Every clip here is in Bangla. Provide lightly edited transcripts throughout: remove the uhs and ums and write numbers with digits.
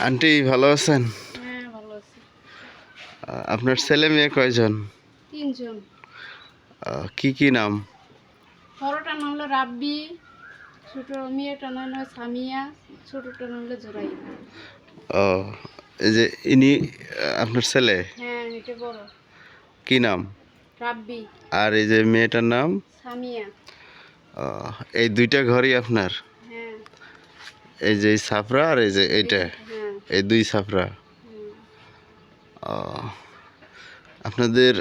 আন্টি ভালো আছেন? হ্যাঁ ভালো আছি। আপনার ছেলে মেয়ে কয়জন? 3 জন। কি কি নাম? বড়টার নাম হলো রাব্বি, ছোট মেয়েটার নাম হলো সামিয়া, ছোটটার নাম হলো জোরাই। ও, এই যে ইনি আপনার ছেলে, হ্যাঁ এটা বড় কি নাম? রাব্বি, আর এই যে মেয়েটার নাম? সামিয়া। এই দুইটা ঘরই আপনার? হ্যাঁ এই যে এই ছাপরা আর এই যে এইটা, হ্যাঁ এই দুই ছাপরা। হুম। আপনাদের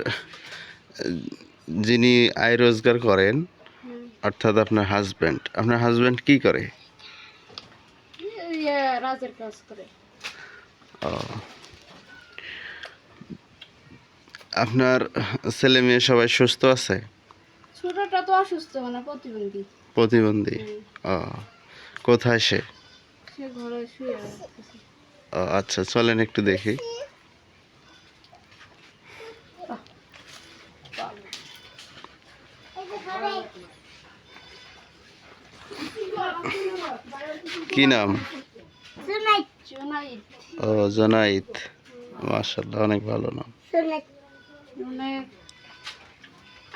যিনি আয় রোজগার করেন, হুম। অর্থাৎ আপনার হাজব্যান্ড কি করে? রাজের কাজ করে। আহ, আপনার ছেলে মেয়ে সবাই সুস্থ আছে? ছোটটা তো অসুস্থ, মানে প্রতিবন্ধী। প্রতিবন্ধী? হুম। আহ, কোথায় সে? সে ঘরে শুয়ে আছে। আচ্ছা, চলেন একটু দেখি। কি নাম? জোনাইদ। ও, জোনাইদ। মাশাআল্লাহ, অনেক ভালো নাম। মানে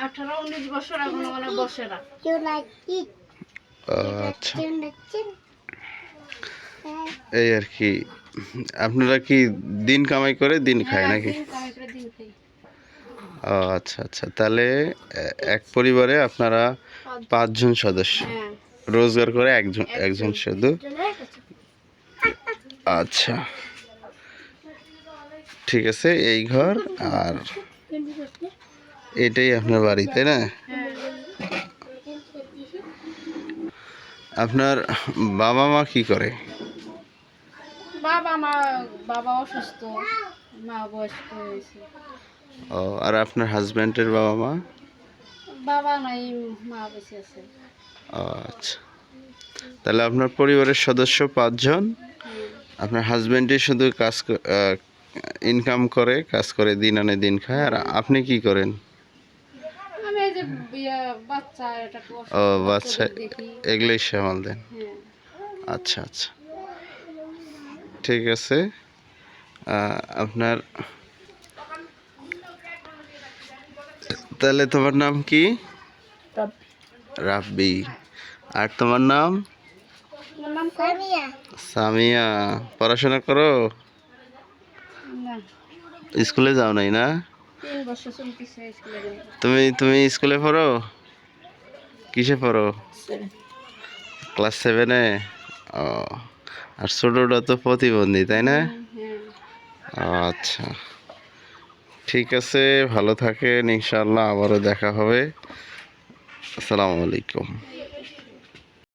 18-19 বছর এখন মানে বসে না। আচ্ছা, এই আর কি। আপনারা কি দিন কামাই করে দিন খায় হ্যাঁ নাকি? দিন কামাই করে দিন খাই। আচ্ছা আচ্ছা, তাহলে এক পরিবারে আপনারা 5 জন সদস্য, হ্যাঁ রোজগার করে একজন একজন একজন। শুধু? আচ্ছা, ঠিক আছে। এই ঘর আর এটাই আপনার বাড়ি, তাই না? হ্যাঁ আপনার বাবা মা কি করে? বাবা মা, বাবা অসুস্থ, মা বয়স্ক হয়েছে। ও, আর আপনার হাজব্যান্ডের বাবা মা? বাবা নাই, মা বেঁচে আছে। আচ্ছা, তাহলে আপনার পরিবারের সদস্য 5 জন। হুম। আপনার হাজব্যান্ডই শুধু ইনকাম করে, কাজ করে, দিন আনে দিন খায়, আর আপনি কি করেন? আমি এই যে বাচ্চা, এটা একটু ও, অসুস্থ, বাচ্চা, বাচ্চাদের দেখি। এগুলোই সামাল দেন। হ্যাঁ আচ্ছা আচ্ছা, ঠিক আছে। আপনার তাহলে তোমার নাম কি? রাব্বি। আর তোমার নাম? আমার নাম সামিয়া। সামিয়া। পড়াশোনা করো? না, স্কুলে যাও নাই না? 3 বছর চলতেছে স্কুলে যাই। তুমি তুমি স্কুলে পড়ো? কিসে পড়ো? ক্লাস 7-এ? ও, আর ছোটটা তো প্রতিবন্ধী, তাই না? হ্যাঁ আচ্ছা, ঠিক আছে, ভালো থাকেন, ইনশাআল্লাহ আবারও দেখা হবে। আসসালামু আলাইকুম।